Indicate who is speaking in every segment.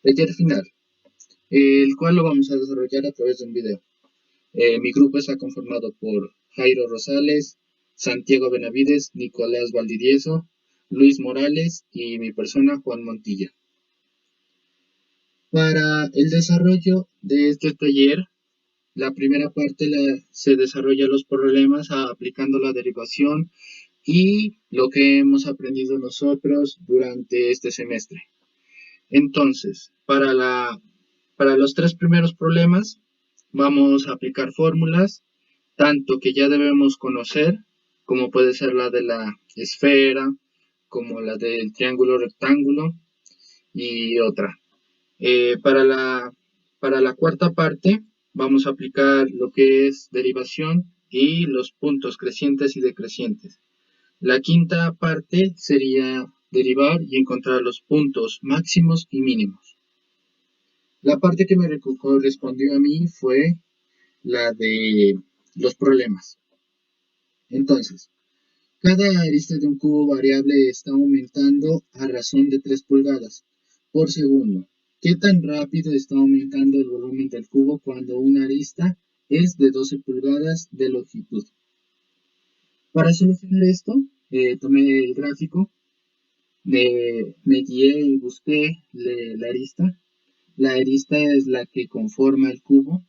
Speaker 1: Taller final, el cual lo vamos a desarrollar a través de un video. Mi grupo está conformado por Jairo Rosales, Santiago Benavides, Nicolás Valdivieso, Luis Morales y mi persona Juan Montilla. Para el desarrollo de este taller, la primera parte se desarrolla los problemas aplicando la derivación y lo que hemos aprendido nosotros durante este semestre. Entonces, para los tres primeros problemas, vamos a aplicar fórmulas, tanto que ya debemos conocer, como puede ser la de la esfera, como la del triángulo rectángulo y otra. Eh, para la, para la cuarta parte, vamos a aplicar lo que es derivación y los puntos crecientes y decrecientes. La quinta parte sería derivar y encontrar los puntos máximos y mínimos. La parte que me correspondió a mí fue la de los problemas. Entonces, cada arista de un cubo variable está aumentando a razón de 3 pulgadas por segundo. ¿Qué tan rápido está aumentando el volumen del cubo cuando una arista es de 12 pulgadas de longitud? Para solucionar esto, tomé el gráfico, me guié y busqué la arista. La arista es la que conforma el cubo.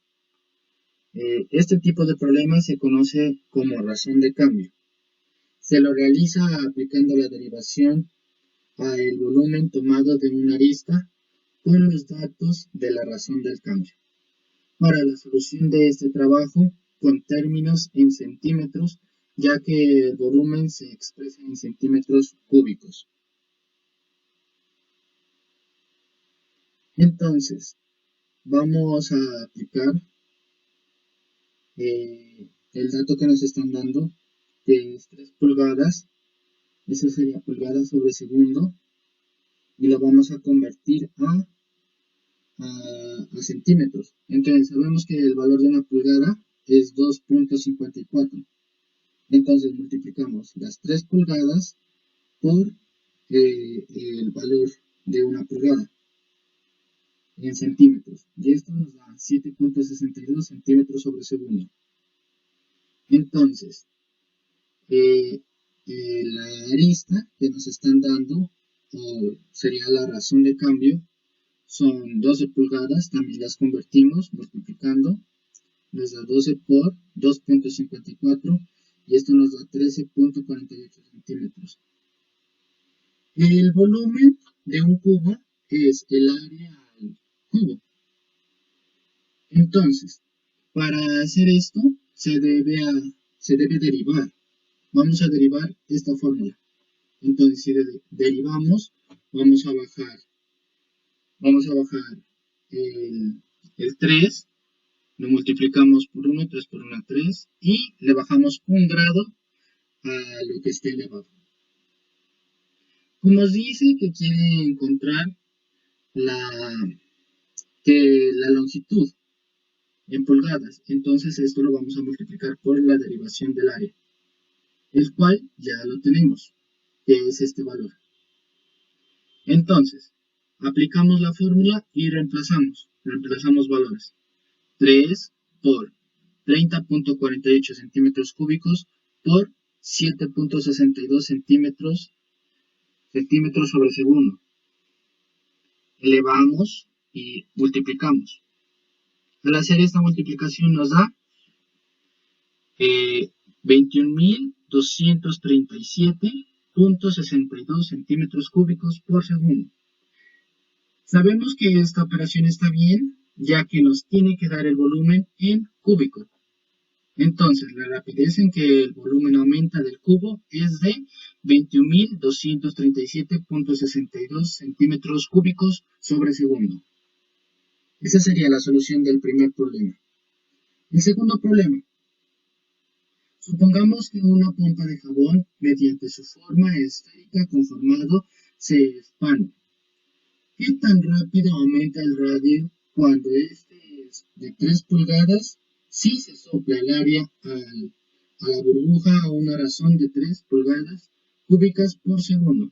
Speaker 1: Este tipo de problema se conoce como razón de cambio. Se lo realiza aplicando la derivación al volumen tomado de una arista con los datos de la razón del cambio. Para la solución de este trabajo, con términos en centímetros, ya que el volumen se expresa en centímetros cúbicos. Entonces, vamos a aplicar el dato que nos están dando, que es 3 pulgadas, eso sería pulgadas sobre segundo, y lo vamos a convertir a centímetros. Entonces sabemos que el valor de una pulgada es 2.54. Entonces multiplicamos las 3 pulgadas por el valor de una pulgada en centímetros. Y esto nos da 7.62 centímetros sobre segundo. Entonces, la arista que nos están dando, sería la razón de cambio, son 12 pulgadas, también las convertimos multiplicando, nos da 12 por 2.54 y esto nos da 13.48 centímetros. El volumen de un cubo es el área al cubo. Entonces, para hacer esto se debe derivar. Vamos a derivar esta fórmula. Entonces, si derivamos, vamos a bajar el 3, lo multiplicamos por 1, 3 por 1, 3, y le bajamos un grado a lo que esté elevado. Nos dice que quiere encontrar la, la longitud en pulgadas, entonces esto lo vamos a multiplicar por la derivación del área, el cual ya lo tenemos, que es este valor. Entonces, aplicamos la fórmula y reemplazamos valores. 3 por 30.48 centímetros cúbicos por 7.62 centímetros sobre segundo. Elevamos y multiplicamos. Al hacer esta multiplicación nos da 21.237.62 centímetros cúbicos por segundo. Sabemos que esta operación está bien, ya que nos tiene que dar el volumen en cúbico. Entonces, la rapidez en que el volumen aumenta del cubo es de 21.237.62 centímetros cúbicos sobre segundo. Esa sería la solución del primer problema. El segundo problema. Supongamos que una pompa de jabón, mediante su forma esférica conformado, se expande. ¿Qué tan rápido aumenta el radio cuando este es de 3 pulgadas? Si se sopla el área a la burbuja a una razón de 3 pulgadas cúbicas por segundo.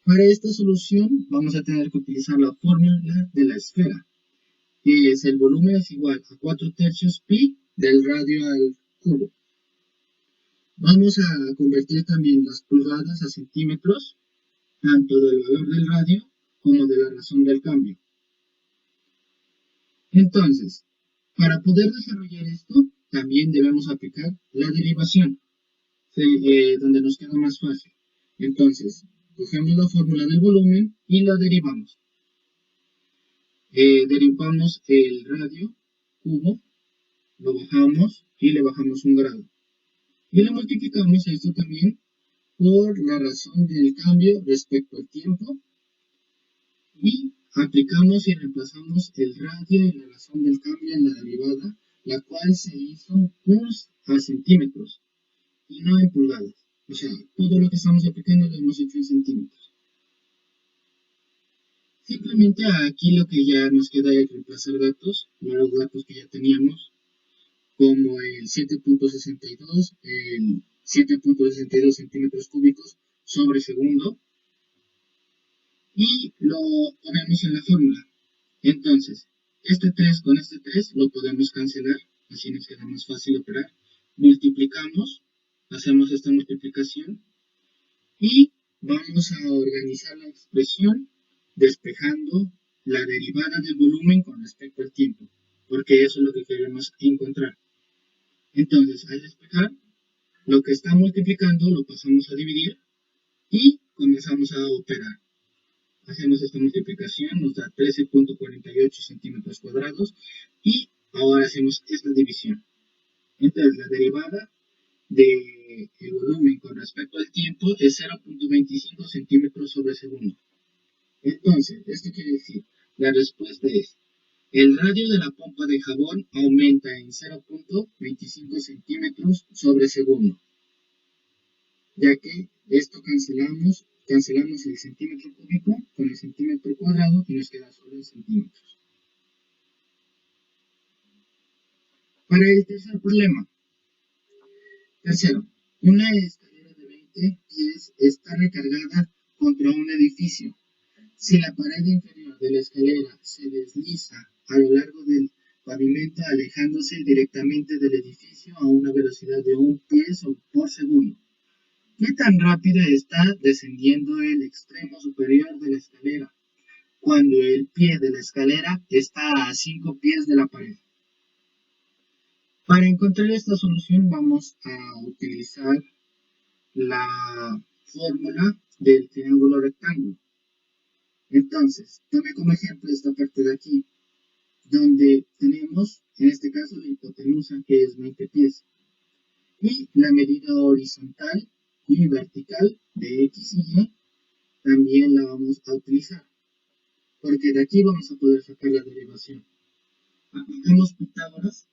Speaker 1: Para esta solución vamos a tener que utilizar la fórmula de la esfera, que es el volumen es igual a 4/3 pi del radio al cubo. Vamos a convertir también las pulgadas a centímetros, tanto del valor del radio como de la razón del cambio. Entonces, para poder desarrollar esto, también debemos aplicar la derivación, donde nos queda más fácil. Entonces, cogemos la fórmula del volumen y la derivamos. Derivamos el radio cubo, lo bajamos y le bajamos 1 grado. Y le multiplicamos esto también por la razón del cambio respecto al tiempo y aplicamos y reemplazamos el radio y la razón del cambio en la derivada, la cual se hizo a centímetros y no en pulgadas. O sea, todo lo que estamos aplicando lo hemos hecho en centímetros. Simplemente aquí lo que ya nos queda es reemplazar datos, los datos que ya teníamos, como el 7.62, el 7.62 centímetros cúbicos sobre segundo, y lo ponemos en la fórmula. Entonces, este 3 con este 3 lo podemos cancelar, así nos queda más fácil operar. Multiplicamos, hacemos esta multiplicación y vamos a organizar la expresión despejando la derivada del volumen con respecto al tiempo, porque eso es lo que queremos encontrar. Entonces, al despejar, lo que está multiplicando lo pasamos a dividir y comenzamos a operar. Hacemos esta multiplicación, nos da 13.48 centímetros cuadrados y ahora hacemos esta división. Entonces, la derivada del volumen con respecto al tiempo es 0.25 centímetros sobre segundo. Entonces, esto quiere decir, la respuesta es, el radio de la pompa de jabón aumenta en 0.25 centímetros sobre segundo, ya que esto cancelamos el centímetro cúbico con el centímetro cuadrado y nos queda solo en centímetros. Para el tercer problema. Tercero, una escalera de 20 pies está recargada contra un edificio. Si la pared inferior de la escalera se desliza a lo largo del pavimento alejándose directamente del edificio a una velocidad de 1 pie por segundo, ¿qué tan rápido está descendiendo el extremo superior de la escalera cuando el pie de la escalera está a 5 pies de la pared? Para encontrar esta solución vamos a utilizar la fórmula del triángulo rectángulo. Entonces, tome como ejemplo esta parte de aquí, donde tenemos, en este caso, la hipotenusa, que es 20 pies, y la medida horizontal y vertical de X y Y también la vamos a utilizar, porque de aquí vamos a poder sacar la derivación. Aplicamos Pitágoras.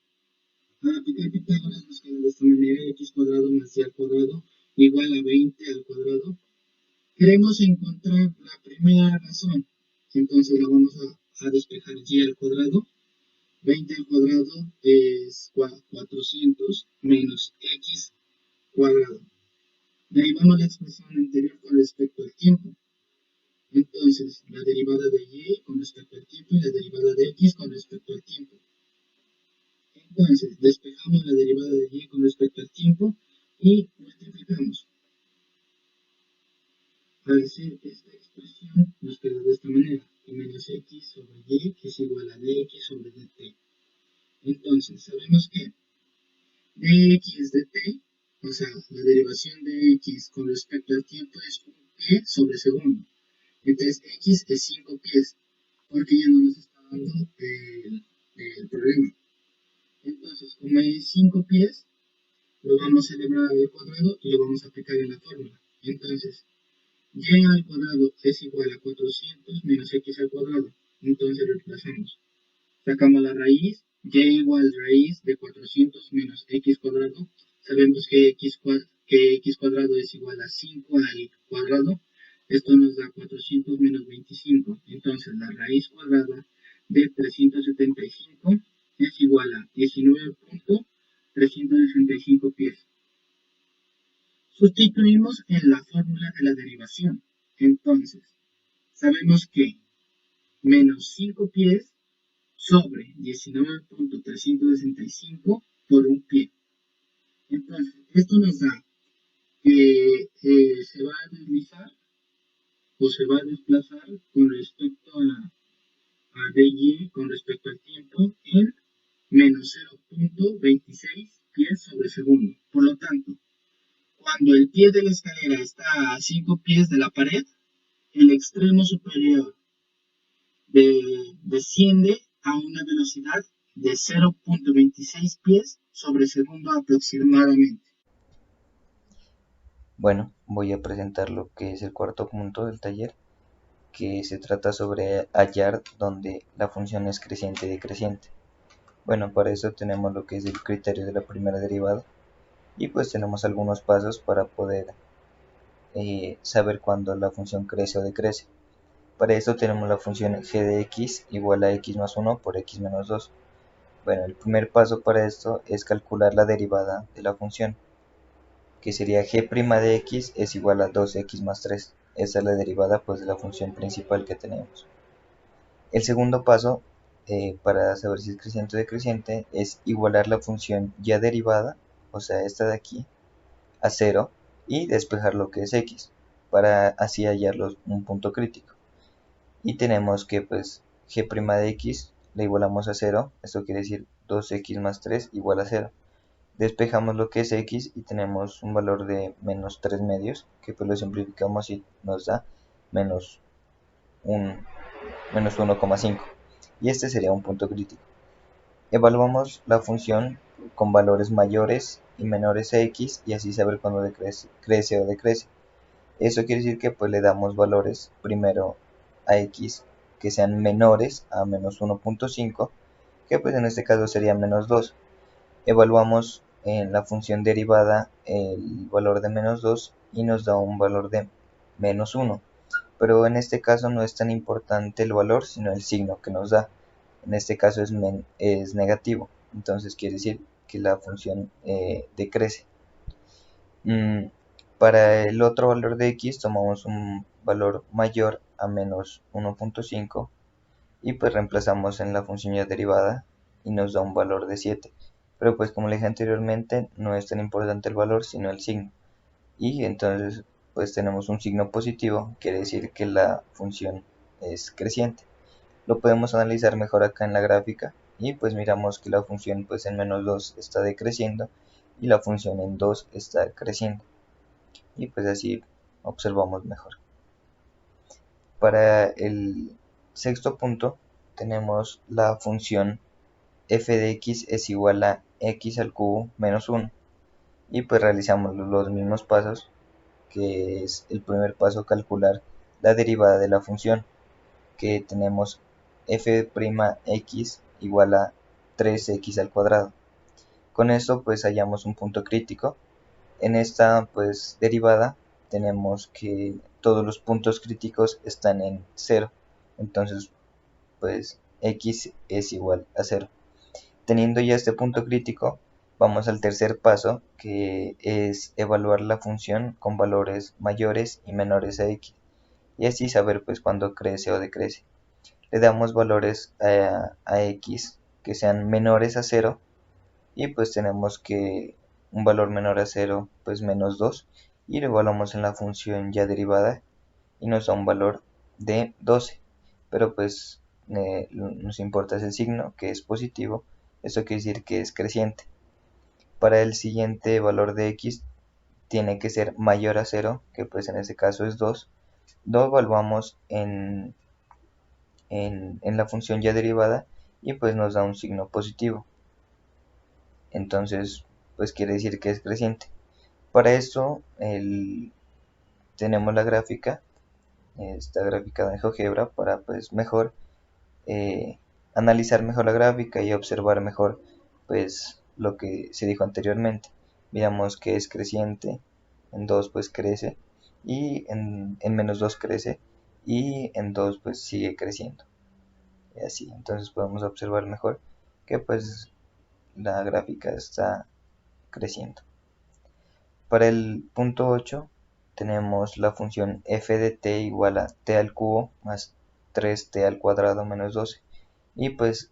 Speaker 1: Al aplicar Pitágoras nos queda de esta manera, x cuadrado más y al cuadrado igual a 20 al cuadrado. Queremos encontrar la primera razón, entonces la vamos a despejar y al cuadrado. 20 al cuadrado es 400 menos x cuadrado. Derivamos la expresión anterior con respecto al tiempo. Entonces, la derivada de y con respecto al tiempo y la derivada de x con respecto al tiempo. Entonces, despejamos la derivada de y con respecto al tiempo y multiplicamos. Al hacer esta expresión, nos queda de esta manera, que menos x sobre y es igual a dx sobre dt. Entonces, sabemos que dx dt, o sea, la derivación de x con respecto al tiempo es 1 pie sobre segundo. Entonces, x es 5 pies, porque ya no nos está dando el problema. Entonces, como es 5 pies, lo vamos a elevar al cuadrado y lo vamos a aplicar en la fórmula. Entonces, y al cuadrado es igual a 400 menos x al cuadrado. Entonces reemplazamos. Sacamos la raíz, y igual raíz de 400 menos x cuadrado. Sabemos que x cuadrado es igual a 5 al cuadrado. Esto nos da 400 menos 25. Entonces la raíz cuadrada de 375 es igual a 19.365 pies. Sustituimos en la fórmula de la derivación. Entonces, Sabemos que menos 5 pies sobre 19.365 por un pie. Entonces, esto nos da que se va a deslizar o se va a desplazar con respecto a dy, con respecto al tiempo, en menos 0.26 pies sobre segundo. Por lo tanto, cuando el pie de la escalera está a 5 pies de la pared, el extremo superior desciende a una velocidad de 0.26 pies sobre segundo aproximadamente.
Speaker 2: Bueno, voy a presentar lo que es el cuarto punto del taller, que se trata sobre hallar donde la función es creciente y decreciente. Bueno, para eso tenemos lo que es el criterio de la primera derivada y pues tenemos algunos pasos para poder saber cuándo la función crece o decrece. Para esto tenemos la función g de x igual a x más 1 por x menos 2. Bueno, el primer paso para esto es calcular la derivada de la función, que sería g' de x es igual a 2x más 3. Esa es la derivada pues de la función principal que tenemos. El segundo paso para saber si es creciente o decreciente es igualar la función ya derivada, o sea esta de aquí, a 0 y despejar lo que es x, para así hallar un punto crítico. Y tenemos que pues g' de x la igualamos a 0, esto quiere decir 2x más 3 igual a 0. Despejamos lo que es x y tenemos un valor de menos 3 medios, que pues lo simplificamos y nos da menos, menos 1,5. Y este sería un punto crítico. Evaluamos la función con valores mayores y menores a x y así saber cuándo crece o decrece. Eso quiere decir que pues le damos valores primero a x que sean menores a menos 1,5, que pues en este caso sería menos 2. Evaluamos en la función derivada el valor de menos 2 y nos da un valor de menos 1. Pero en este caso no es tan importante el valor, sino el signo que nos da. En este caso es negativo, entonces quiere decir que la función decrece. Mm, para el otro valor de x tomamos un valor mayor a menos 1,5 y pues reemplazamos en la función ya derivada y nos da un valor de 7. Pero pues como le dije anteriormente, no es tan importante el valor sino el signo. Y entonces pues tenemos un signo positivo, quiere decir que la función es creciente. Lo podemos analizar mejor acá en la gráfica y pues miramos que la función pues en menos 2 está decreciendo y la función en 2 está creciendo. Y pues así observamos mejor. Para el sexto punto tenemos la función f de x es igual a x al cubo menos 1 y pues realizamos los mismos pasos, que es el primer paso calcular la derivada de la función, que tenemos f'x igual a 3x al cuadrado. Con esto pues hallamos un punto crítico. En esta pues derivada tenemos que todos los puntos críticos están en 0, entonces pues x es igual a 0. Teniendo ya este punto crítico, vamos al tercer paso, que es evaluar la función con valores mayores y menores a x, y así saber pues cuándo crece o decrece. Le damos valores a x que sean menores a 0 y pues tenemos que un valor menor a 0 pues menos 2 y lo evaluamos en la función ya derivada y nos da un valor de 12, pero pues nos importa el signo, que es positivo. Esto quiere decir que es creciente. Para el siguiente valor de x tiene que ser mayor a 0, que pues en este caso es 2. Lo evaluamos en la función ya derivada y pues nos da un signo positivo. Entonces pues quiere decir que es creciente. Para esto tenemos la gráfica, esta gráfica de GeoGebra, para pues mejor eh, analizar mejor la gráfica y observar mejor pues lo que se dijo anteriormente. Miramos que es creciente, en 2 pues crece y en menos 2 crece y en 2 pues sigue creciendo. Y así, entonces podemos observar mejor que pues la gráfica está creciendo. Para el punto 8 tenemos la función f de t igual a t al cubo más 3t al cuadrado menos 12. Y pues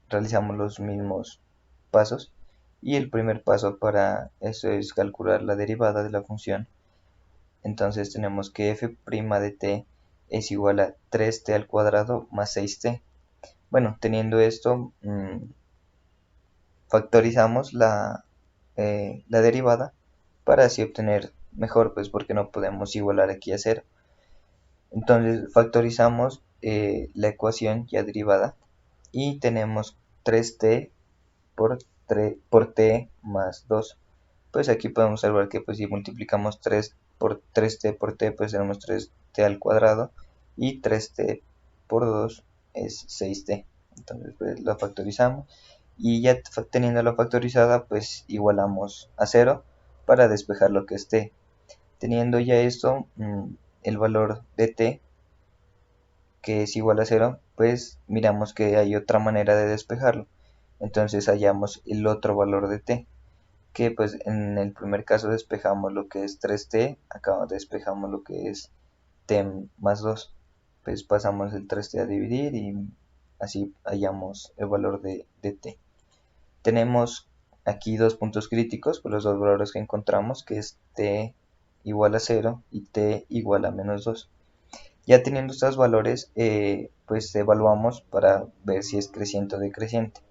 Speaker 2: realizamos los mismos pasos. Y el primer paso para eso es calcular la derivada de la función. Entonces tenemos que f' de t es igual a 3t al cuadrado más 6t. Bueno, teniendo esto, factorizamos la derivada para así obtener mejor, pues porque no podemos igualar aquí a 0. Entonces factorizamos la ecuación ya derivada y tenemos 3t por t más 2. Pues aquí podemos observar que pues si multiplicamos 3 por 3t por t, pues tenemos 3t al cuadrado, y 3t por 2 es 6t. Entonces pues lo factorizamos y ya teniéndolo factorizada pues igualamos a 0 para despejar lo que es t. Teniendo ya esto, el valor de t, que es igual a 0, pues miramos que hay otra manera de despejarlo. Entonces hallamos el otro valor de t, que pues en el primer caso despejamos lo que es 3t, acá despejamos lo que es t más 2. Pues pasamos el 3t a dividir y así hallamos el valor de t. Tenemos aquí dos puntos críticos por los dos valores que encontramos, que es t igual a 0 y t igual a menos 2. Ya teniendo estos valores, pues evaluamos para ver si es creciente o decreciente.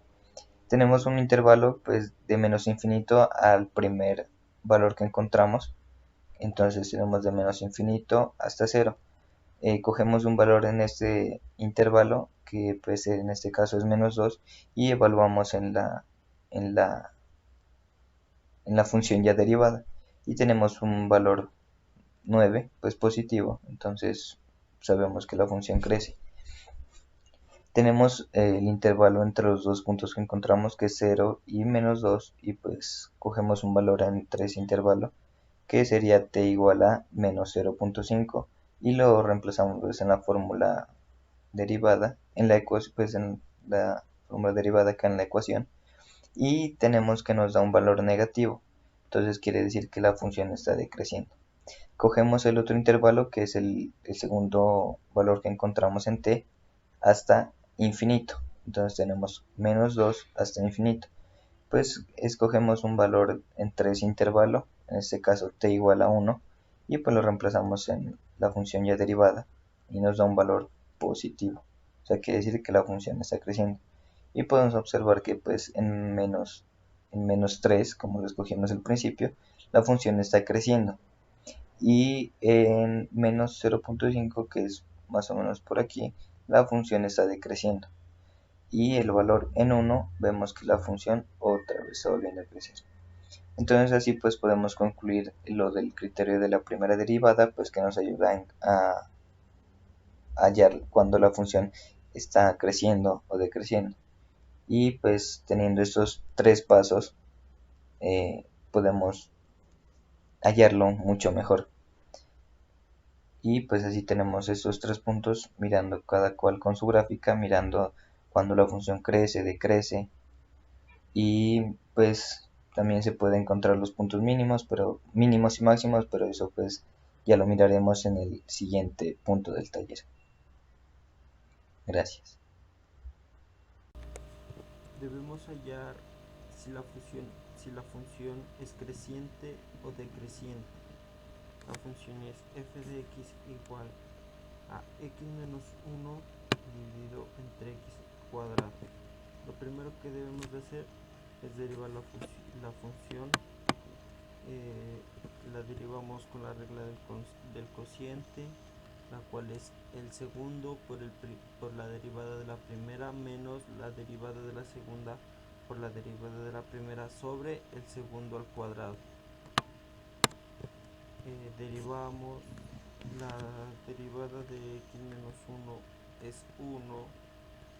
Speaker 2: Tenemos un intervalo pues de menos infinito al primer valor que encontramos. Entonces tenemos de menos infinito hasta 0. Cogemos un valor en este intervalo, que pues en este caso es menos 2, y evaluamos en la, en la función ya derivada. Y tenemos un valor 9, pues positivo. Entonces sabemos que la función crece. Tenemos el intervalo entre los dos puntos que encontramos, que es 0 y menos 2, y pues cogemos un valor entre ese intervalo, que sería t igual a menos 0.5, y lo reemplazamos pues, en la fórmula derivada, en la ecuación, pues en la fórmula derivada acá en la ecuación, y tenemos que nos da un valor negativo. Entonces quiere decir que la función está decreciendo. Cogemos el otro intervalo, que es el segundo valor que encontramos en t, hasta infinito. Entonces tenemos menos 2 hasta infinito. Pues escogemos un valor entre ese intervalo, en este caso t igual a 1, y pues lo reemplazamos en la función ya derivada y nos da un valor positivo. O sea, quiere decir que la función está creciendo. Y podemos observar que pues en menos 3, como lo escogimos al principio, la función está creciendo. Y en menos 0.5, que es más o menos por aquí, la función está decreciendo. Y el valor en 1 vemos que la función otra vez está volviendo a crecer. Entonces así pues podemos concluir lo del criterio de la primera derivada, pues que nos ayuda a hallar cuando la función está creciendo o decreciendo. Y pues teniendo estos tres pasos podemos hallarlo mucho mejor. Y pues así tenemos estos tres puntos, mirando cada cual con su gráfica, mirando cuando la función crece, decrece, y pues también se puede encontrar los puntos mínimos y máximos, pero eso pues ya lo miraremos en el siguiente punto del taller. Gracias.
Speaker 3: Debemos hallar si la función es creciente o decreciente. La función es f de x igual a x menos 1 dividido entre x cuadrado. Lo primero que debemos de hacer es derivar la función. La derivamos con la regla del cociente, la cual es el segundo por la derivada de la primera menos la derivada de la segunda por la derivada de la primera sobre el segundo al cuadrado. Derivamos la derivada de x menos 1 es 1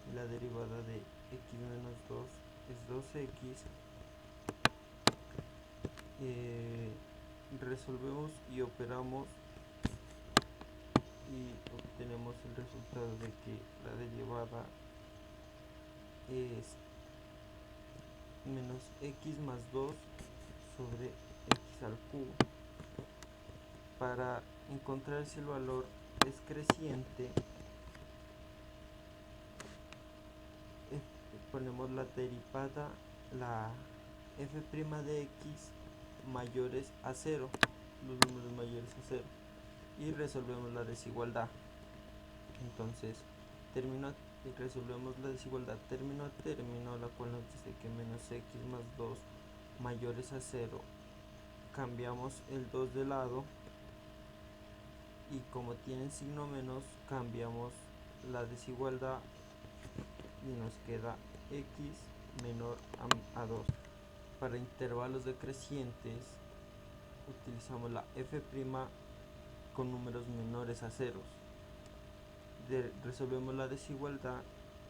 Speaker 3: y la derivada de x menos 2 es 2x. Resolvemos y operamos y obtenemos el resultado de que la derivada es menos x más 2 sobre x al cubo. para encontrar si el valor es creciente, ponemos la derivada, la f' de x mayores a 0, los números mayores a 0, y resolvemos la desigualdad. Entonces resolvemos la desigualdad término a término, la cual nos dice que menos x más 2 mayores a 0. Cambiamos el 2 de lado y como tienen signo menos, cambiamos la desigualdad y nos queda x menor a 2. Para intervalos decrecientes utilizamos la f' con números menores a 0. Resolvemos la desigualdad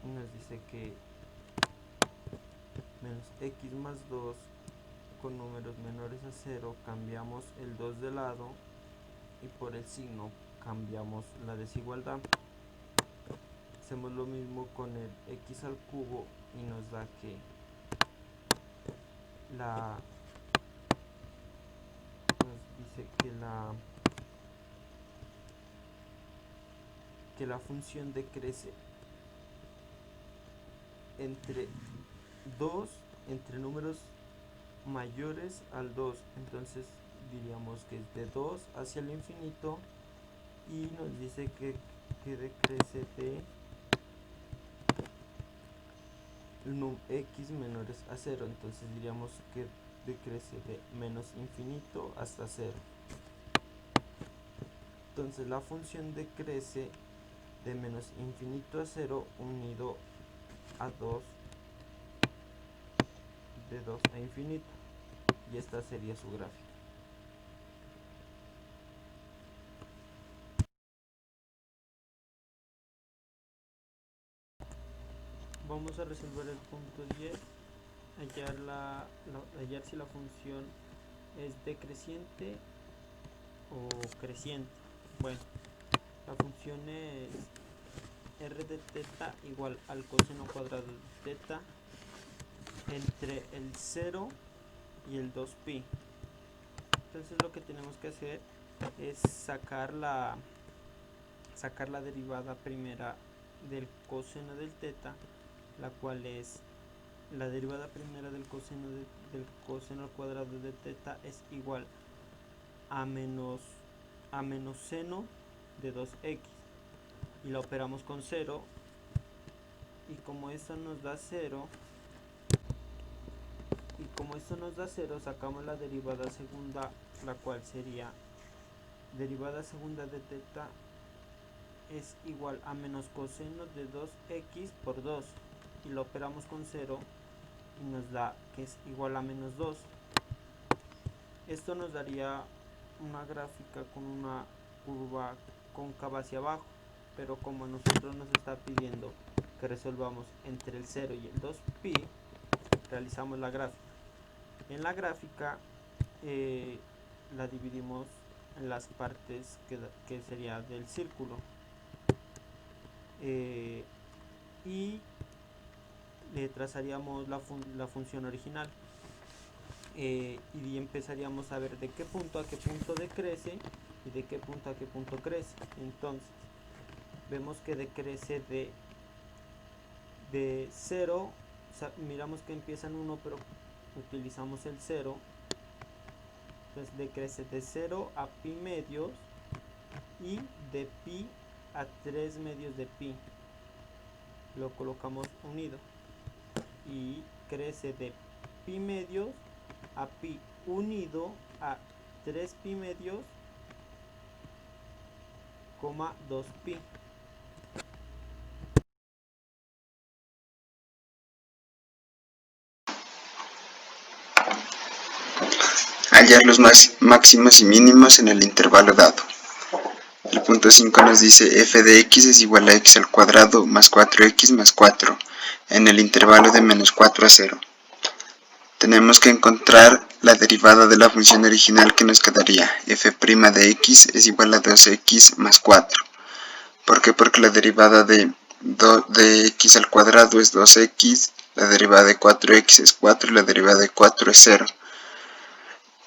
Speaker 3: y nos dice que menos x más 2 con números menores a 0, cambiamos el 2 de lado y por el signo cambiamos la desigualdad. Hacemos lo mismo con el x al cubo y nos da que la función decrece entre números mayores al 2, entonces diríamos que es de 2 hacia el infinito, y nos dice que decrece de x menores a 0, entonces diríamos que decrece de menos infinito hasta 0. Entonces la función decrece de menos infinito a 0 unido a 2, de 2 a infinito, y esta sería su gráfica. Vamos a resolver el punto 10, hallar si la función es decreciente o creciente. Bueno, la función es r de teta igual al coseno cuadrado de teta entre el 0 y el 2pi. Entonces lo que tenemos que hacer es sacar la derivada primera del coseno del teta, la cual es la derivada primera del coseno al cuadrado de teta es igual a menos seno de 2x, y la operamos con 0, y como esto nos da 0, sacamos la derivada segunda, la cual sería derivada segunda de teta es igual a menos coseno de 2x por 2, y lo operamos con 0 y nos da que es igual a menos 2. Esto nos daría una gráfica con una curva cóncava hacia abajo, pero como nosotros nos está pidiendo que resolvamos entre el 0 y el 2pi, realizamos la gráfica. En la gráfica la dividimos en las partes que sería del círculo, y le trazaríamos la función original, y empezaríamos a ver de qué punto a qué punto decrece y de qué punto a qué punto crece. Entonces vemos que decrece de 0, o sea, miramos que empieza en 1 pero utilizamos el 0, entonces decrece de 0 a pi medios y de pi a 3 medios de pi, lo colocamos unido, y crece de pi medios a pi unido a 3 pi medios, 2pi.
Speaker 1: Hallar los máximos y mínimos en el intervalo dado. El punto 5 nos dice f de x es igual a x al cuadrado más 4x más 4 en el intervalo de menos 4 a 0. Tenemos que encontrar la derivada de la función original, que nos quedaría f' de x es igual a 2x más 4. ¿Por qué? Porque la derivada de x al cuadrado es 2x, la derivada de 4x es 4 y la derivada de 4 es 0.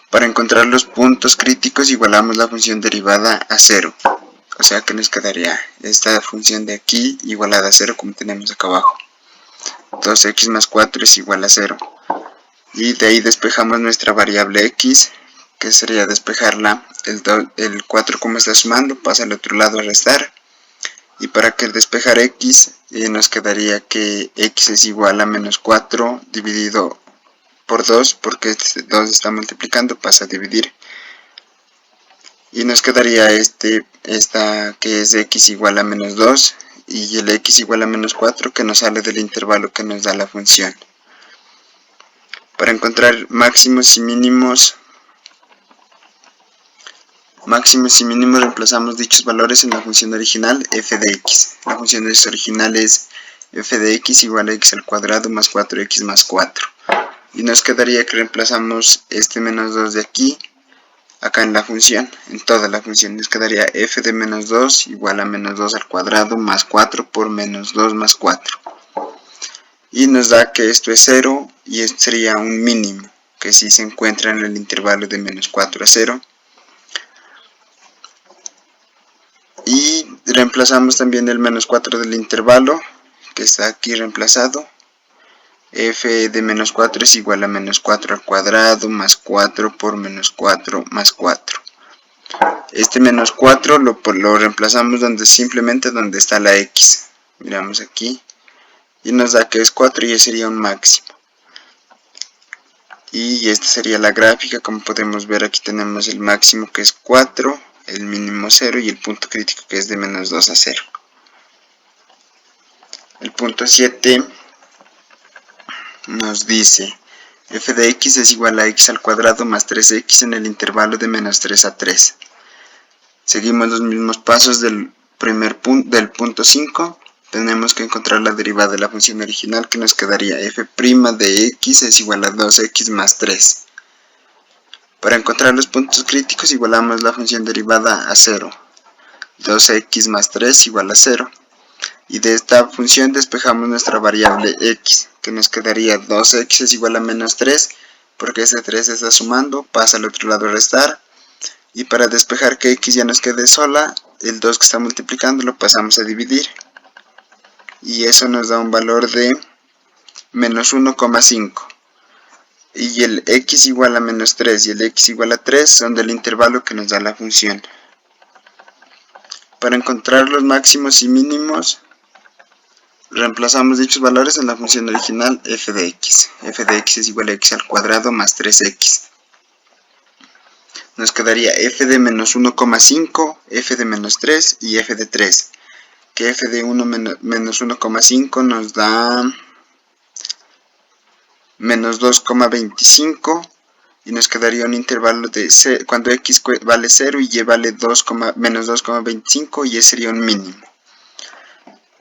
Speaker 4: Para encontrar los puntos críticos igualamos la función derivada a 0. O sea que nos quedaría esta función de aquí igualada a 0 como tenemos acá abajo. 2x más 4 es igual a 0. Y de ahí despejamos nuestra variable x, que sería despejarla. El 4 como está sumando pasa al otro lado a restar. Y para que despejar x nos quedaría que x es igual a menos 4 dividido por 2, porque este 2 está multiplicando, pasa a dividir. Y nos quedaría esta que es x igual a menos 2 y el x igual a menos 4 que nos sale del intervalo que nos da la función. Para encontrar máximos y mínimos reemplazamos dichos valores en la función original f de x. La función original es f de x igual a x al cuadrado más 4x más 4. Y nos quedaría que reemplazamos este menos 2 de aquí, acá en la función, en toda la función. Nos quedaría f de menos 2 igual a menos 2 al cuadrado más 4 por menos 2 más 4. Y nos da que esto es 0 y esto sería un mínimo, que si se encuentra en el intervalo de menos 4 a 0. Y reemplazamos también el menos 4 del intervalo, que está aquí reemplazado. F de menos 4 es igual a menos 4 al cuadrado más 4 por menos 4 más 4. Este menos 4 lo reemplazamos simplemente donde está la x. Miramos aquí. Y nos da que es 4 y ese sería un máximo. Y esta sería la gráfica. Como podemos ver, aquí tenemos el máximo que es 4, el mínimo 0 y el punto crítico que es de menos 2 a 0. El punto 7 nos dice f de x es igual a x al cuadrado más 3x en el intervalo de menos 3 a 3. Seguimos los mismos pasos del punto 5. Tenemos que encontrar la derivada de la función original, que nos quedaría f' de x es igual a 2x más 3. Para encontrar los puntos críticos igualamos la función derivada a 0. 2x más 3 igual a 0. Y de esta función despejamos nuestra variable x, que nos quedaría 2x es igual a menos 3, porque este 3 está sumando, pasa al otro lado a restar. Y para despejar que x ya nos quede sola, el 2 que está multiplicando lo pasamos a dividir. Y eso nos da un valor de menos 1,5. Y el x igual a menos 3 y el x igual a 3 son del intervalo que nos da la función. Para encontrar los máximos y mínimos, reemplazamos dichos valores en la función original f de x. F de x es igual a x al cuadrado más 3x. Nos quedaría f de menos 1,5, f de menos 3 y f de 3. Que f de 1 menos 1,5 nos da menos 2,25 y nos quedaría un intervalo de cuando x vale 0 y y vale menos 2,25 y ese sería un mínimo.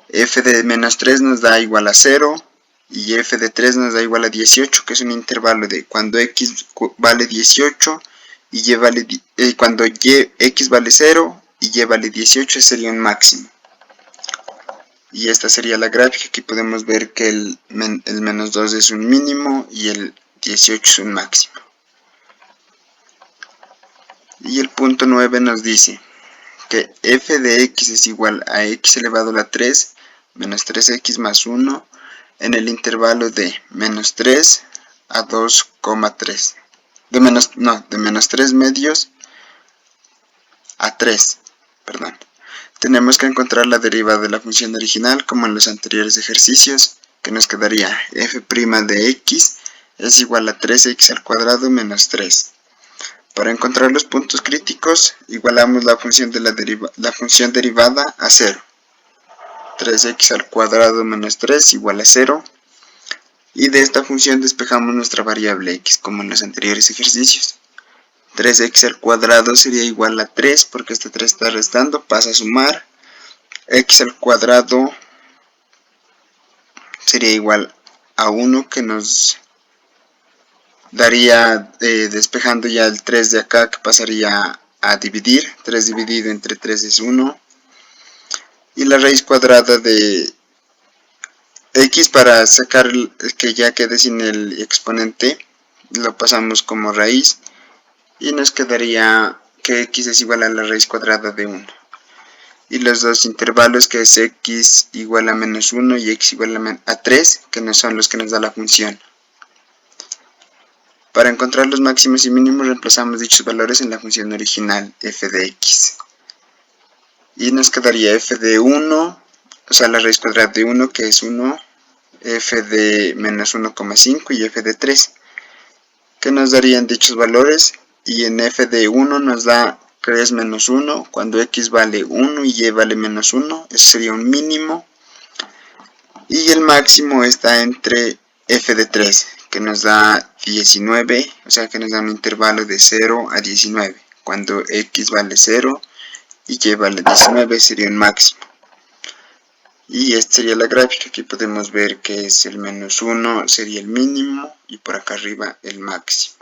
Speaker 4: F de menos 3 nos da igual a 0 y f de 3 nos da igual a 18, que es un intervalo de cuando x vale 18 y cuando x vale 0 y y vale 18, ese sería un máximo. Y esta sería la gráfica. Aquí podemos ver que el menos 2 es un mínimo y el 18 es un máximo. Y el punto 9 nos dice que f de x es igual a x elevado a la 3 menos 3x más 1 en el intervalo de menos 3 a 2,3. De menos 3 medios a 3. Perdón. Tenemos que encontrar la derivada de la función original como en los anteriores ejercicios, que nos quedaría f' de x es igual a 3x al cuadrado menos 3. Para encontrar los puntos críticos, igualamos la función derivada a 0. 3x al cuadrado menos 3 igual a 0. Y de esta función despejamos nuestra variable x, como en los anteriores ejercicios. 3x al cuadrado sería igual a 3, porque este 3 está restando, pasa a sumar. X al cuadrado sería igual a 1, que nos daría, despejando ya el 3 de acá, que pasaría a dividir. 3 dividido entre 3 es 1. Y la raíz cuadrada de x, para sacar que ya quede sin el exponente, lo pasamos como raíz. y nos quedaría que x es igual a la raíz cuadrada de 1. Y los dos intervalos, que es x igual a menos 1 y x igual a 3, que no son los que nos da la función. Para encontrar los máximos y mínimos reemplazamos dichos valores en la función original f de x. Y nos quedaría f de 1, o sea la raíz cuadrada de 1, que es 1, f de menos 1,5 y f de 3, que nos darían dichos valores. Y en f de 1 nos da 3 menos 1, cuando x vale 1 y y vale menos 1, eso sería un mínimo. Y el máximo está entre f de 3, que nos da 19, o sea que nos da un intervalo de 0 a 19. Cuando x vale 0 y y vale 19 sería un máximo. Y esta sería la gráfica. Aquí podemos ver que es el menos 1 sería el mínimo y por acá arriba el máximo.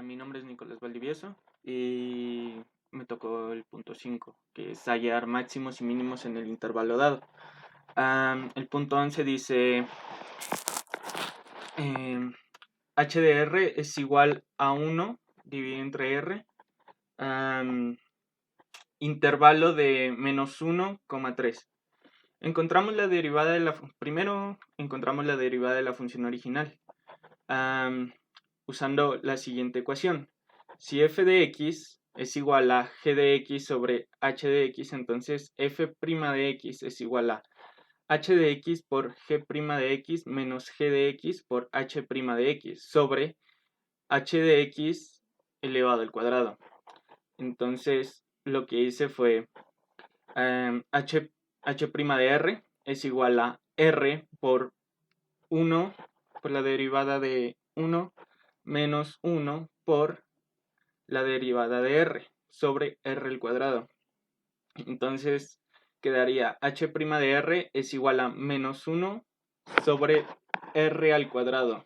Speaker 3: Mi nombre es Nicolás Valdivieso y me tocó el punto 5, que es hallar máximos y mínimos en el intervalo dado. El punto 11 dice h de r es igual a 1 dividido entre r, intervalo de menos 1,3. Encontramos la derivada de primero encontramos la derivada de la función original, usando la siguiente ecuación. Si f de x es igual a g de x sobre h de x, entonces f' de x es igual a h de x por g' de x menos g de x por h' de x sobre h de x elevado al cuadrado. Entonces lo que hice fue h' de r es igual a r por 1 por la derivada de 1 menos 1 por la derivada de r sobre r al cuadrado. Entonces quedaría h' de r es igual a menos 1 sobre r al cuadrado.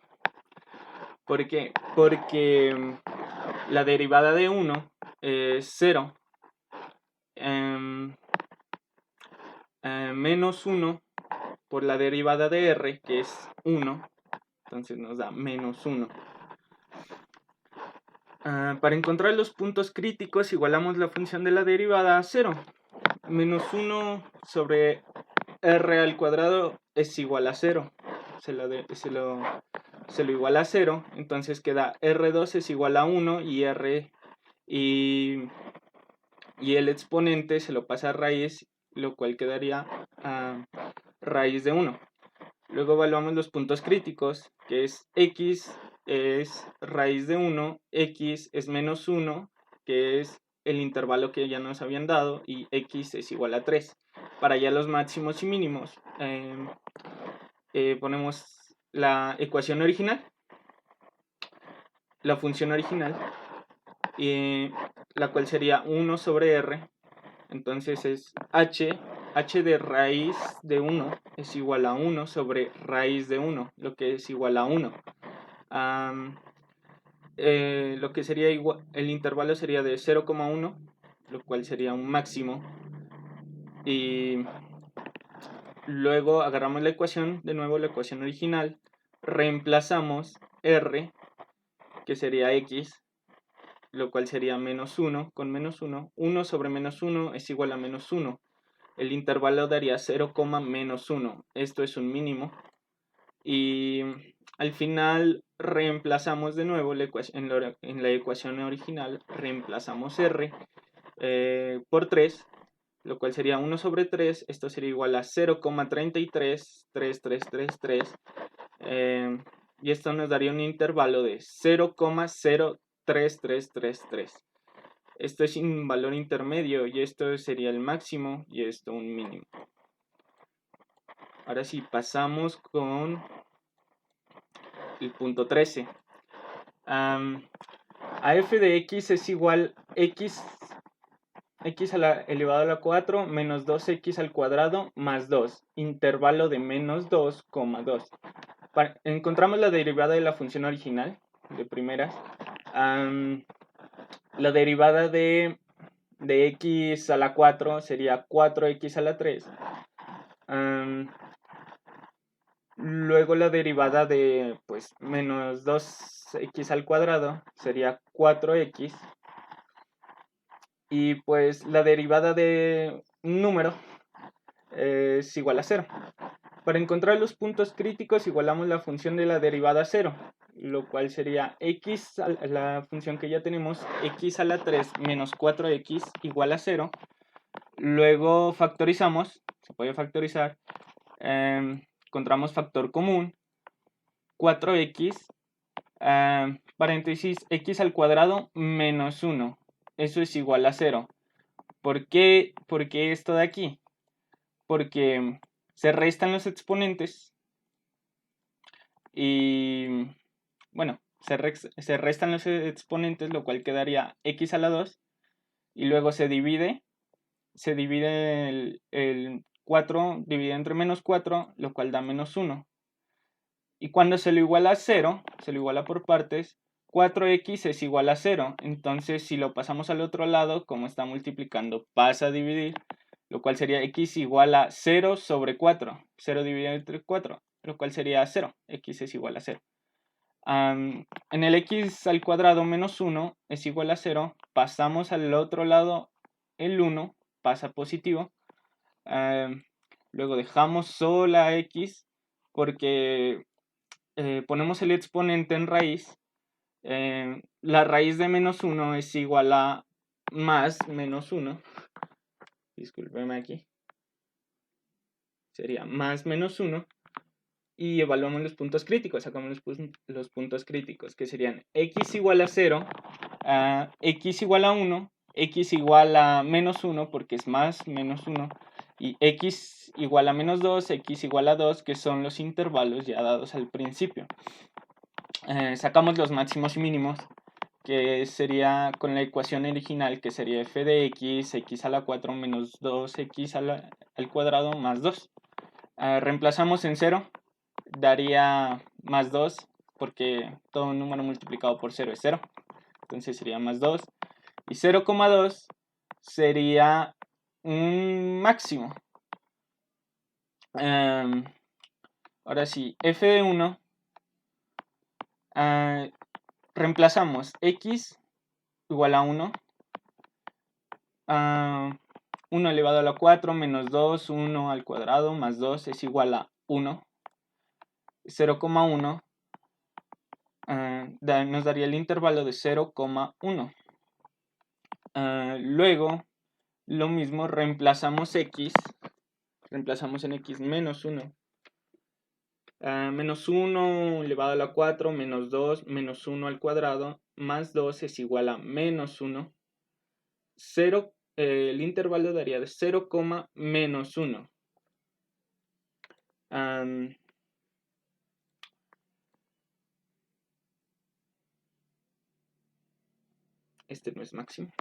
Speaker 3: ¿Por qué? Porque la derivada de 1 es 0. Menos 1 por la derivada de r, que es 1. Entonces nos da menos 1. Para encontrar los puntos críticos igualamos la función de la derivada a 0. Menos 1 sobre r al cuadrado es igual a 0. Se lo iguala a 0. Entonces queda r2 es igual a 1 y el exponente se lo pasa a raíz, lo cual quedaría a raíz de 1. Luego evaluamos los puntos críticos, que es x es raíz de 1, x es menos 1, que es el intervalo que ya nos habían dado, y x es igual a 3. Para ya los máximos y mínimos, ponemos la ecuación original, la función original, la cual sería 1 sobre r. Entonces es h de raíz de 1 es igual a 1 sobre raíz de 1, lo que es igual a 1. Lo que sería igual, el intervalo sería de 0,1, lo cual sería un máximo. Y luego agarramos la ecuación, de nuevo la ecuación original, reemplazamos r, que sería x, lo cual sería menos 1 con menos 1. 1 sobre menos 1 es igual a menos 1. El intervalo daría 0, menos 1. Esto es un mínimo. Y al final reemplazamos de nuevo en la ecuación original, reemplazamos r por 3, lo cual sería 1 sobre 3. Esto sería igual a 0,333333. Y esto nos daría un intervalo de 0,03333. Esto es un valor intermedio y esto sería el máximo y esto un mínimo. Ahora sí, pasamos con el punto 13. A f de x es igual x elevado a la 4 menos 2x al cuadrado más 2, intervalo de menos 2,2. Encontramos la derivada de la función original, de primeras. La derivada de x a la 4 sería 4x a la 3.
Speaker 5: Luego la derivada de pues menos 2x al cuadrado sería 4x. Y pues la derivada de un número es igual a 0. Para encontrar los puntos críticos igualamos la función de la derivada a 0, lo cual sería x, la función que ya tenemos, x a la 3 menos 4x igual a 0. Luego factorizamos, se puede factorizar, encontramos factor común, 4x, paréntesis, x al cuadrado menos 1. Eso es igual a 0. ¿Por qué esto de aquí? Porque se restan los exponentes y, bueno, se restan los exponentes, lo cual quedaría x a la 2, y luego se divide el 4 dividido entre menos 4, lo cual da menos 1. Y cuando se lo iguala a 0, se lo iguala por partes, 4x es igual a 0. Entonces, si lo pasamos al otro lado, como está multiplicando, pasa a dividir, lo cual sería x igual a 0 sobre 4. 0 dividido entre 4, lo cual sería 0. X es igual a 0. En el x al cuadrado menos 1 es igual a 0. Pasamos al otro lado el 1, pasa positivo. Luego dejamos sola x porque ponemos el exponente en raíz. La raíz de menos 1 es igual a más menos 1. Discúlpeme aquí. Sería más menos 1. Y evaluamos los puntos críticos. Sacamos los puntos críticos, que serían x igual a 0, x igual a 1, x igual a menos 1 porque es más menos 1, y x igual a menos 2, x igual a 2, que son los intervalos ya dados al principio. Sacamos los máximos y mínimos, que sería con la ecuación original, que sería f de x, x a la 4 menos 2x al cuadrado más 2. Reemplazamos en 0, daría más 2, porque todo un número multiplicado por 0 es 0. Entonces sería más 2. Y 0,2 sería un máximo. Ahora sí, f de 1. Reemplazamos x igual a 1. 1 elevado a la 4 menos 2, 1 al cuadrado más 2 es igual a 1. 0,1 nos daría el intervalo de 0,1. Luego, lo mismo, reemplazamos x. Reemplazamos en x menos 1. Menos 1 elevado a la 4 menos 2 menos 1 al cuadrado más 2 es igual a menos 1. 0, el intervalo daría de 0, menos 1. Este no es máximo.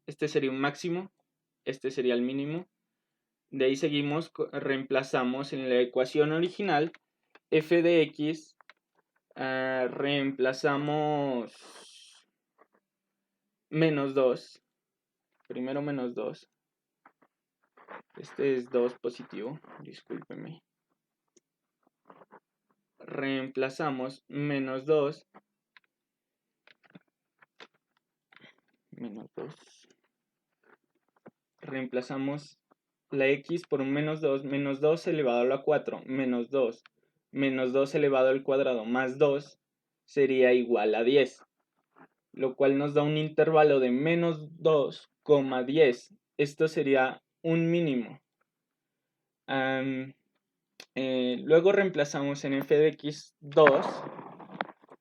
Speaker 5: Este sería un máximo. Este sería el mínimo. De ahí seguimos, reemplazamos en la ecuación original f de x. Reemplazamos menos 2. Primero menos 2. Este es 2 positivo. Discúlpeme. Reemplazamos menos 2. Menos 2. Reemplazamos la x por un menos 2. Menos 2 elevado a la 4. Menos 2. Menos 2 elevado al cuadrado más 2 sería igual a 10. Lo cual nos da un intervalo de menos 2, 10. Esto sería un mínimo. Luego reemplazamos en f de x 2.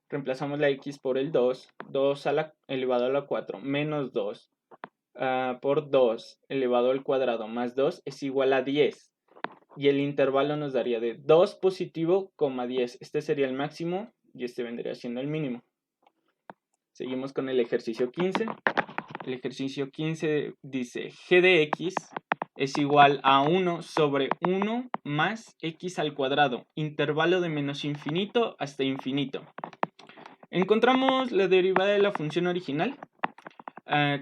Speaker 5: Reemplazamos la x por el 2. 2 elevado a la 4 menos 2 por 2 elevado al cuadrado más 2 es igual a 10. Y el intervalo nos daría de 2 positivo, 10. Este sería el máximo y este vendría siendo el mínimo. Seguimos con el ejercicio 15. El ejercicio 15 dice g de x es igual a 1 sobre 1 más x al cuadrado, intervalo de menos infinito hasta infinito. Encontramos la derivada de la función original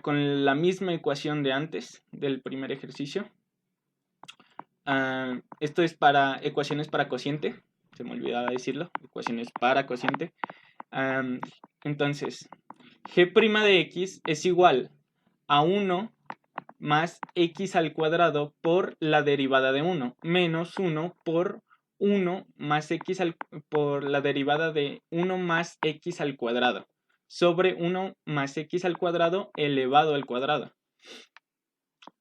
Speaker 5: con la misma ecuación de antes, del primer ejercicio. Esto es para ecuaciones para cociente. Se me olvidaba decirlo. Ecuaciones para cociente. Entonces, g' de x es igual a 1 más x al cuadrado por la derivada de 1, menos 1 por 1 más x por la derivada de 1 más x al cuadrado, sobre 1 más x al cuadrado elevado al cuadrado.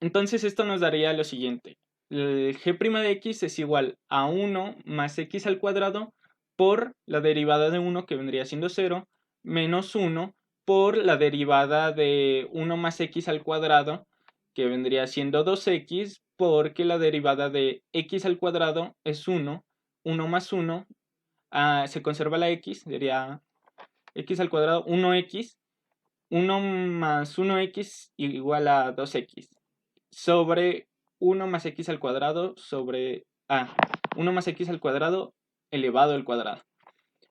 Speaker 5: Entonces esto nos daría lo siguiente. El g' de x es igual a 1 más x al cuadrado por la derivada de 1, que vendría siendo 0, menos 1 por la derivada de 1 más x al cuadrado, que vendría siendo 2x, porque la derivada de x al cuadrado es 1, 1 más 1, se conserva la x, sería x al cuadrado, 1x, 1 más 1x igual a 2x, sobre 1 más x al cuadrado sobre 1 más x al cuadrado elevado al cuadrado.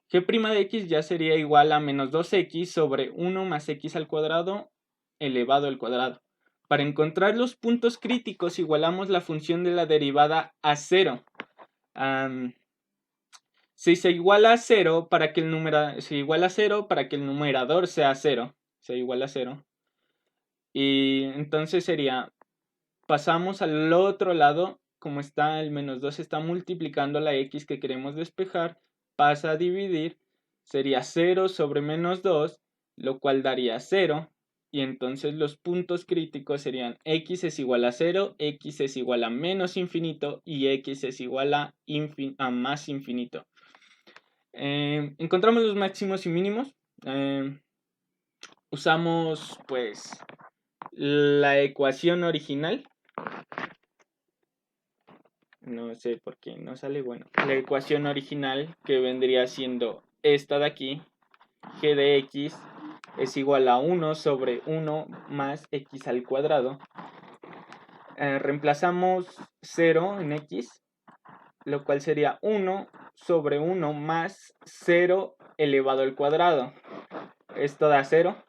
Speaker 5: G' de x ya sería igual a menos 2x sobre 1 más x al cuadrado elevado al cuadrado. Para encontrar los puntos críticos igualamos la función de la derivada a 0. Si se iguala a 0 para que el numerador sea 0. Se iguala a 0. Y entonces sería, pasamos al otro lado, como está el menos 2, está multiplicando la x que queremos despejar, pasa a dividir, sería 0 sobre menos 2, lo cual daría 0. Y entonces los puntos críticos serían x es igual a 0, x es igual a menos infinito y x es igual a más infinito. Encontramos los máximos y mínimos. Usamos pues la ecuación original. No sé por qué no sale. Bueno, la ecuación original, que vendría siendo esta de aquí, g de x es igual a 1 sobre 1 más x al cuadrado. Reemplazamos 0 en x, lo cual sería 1 sobre 1 más 0 elevado al cuadrado. Esto da 0.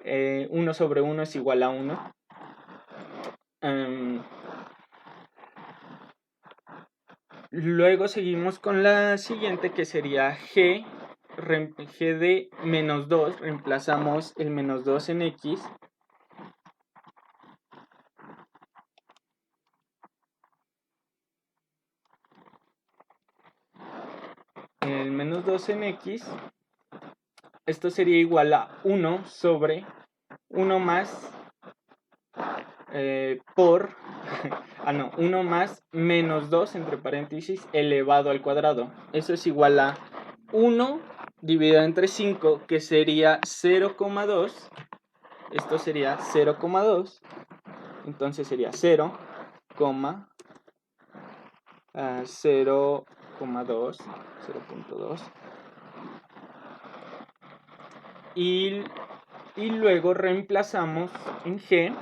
Speaker 5: 1 sobre 1 es igual a 1. Luego seguimos con la siguiente, que sería g de menos 2. Reemplazamos el menos 2 en x. El menos 2 en x. Esto sería igual a 1 sobre 1 más por 1 más menos 2 entre paréntesis elevado al cuadrado. Eso es igual a 1 dividido entre 5, que sería 0,2. Esto sería 0,2. Entonces sería 0,2, 0,2. Y luego reemplazamos en g.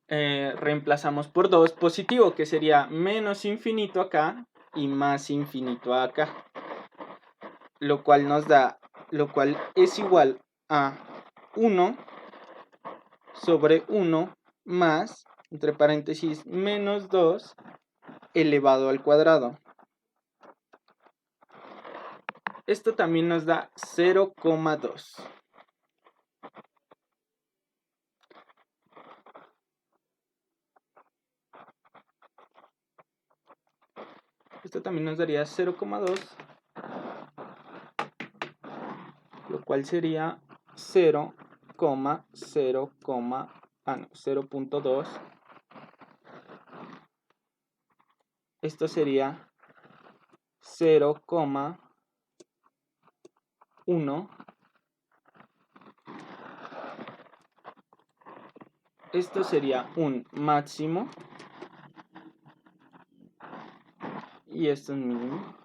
Speaker 5: Reemplazamos por 2 positivo, que sería menos infinito acá y más infinito acá, lo cual es igual a 1 sobre 1 más, entre paréntesis, menos 2 elevado al cuadrado. Esto también nos da 0,2. Esto también nos daría 0,2, lo cual sería 0,2. Esto sería 0,1. Esto sería un máximo. Y esto es mínimo.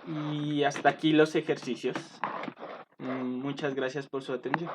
Speaker 5: Y hasta aquí los ejercicios. Muchas gracias por su atención.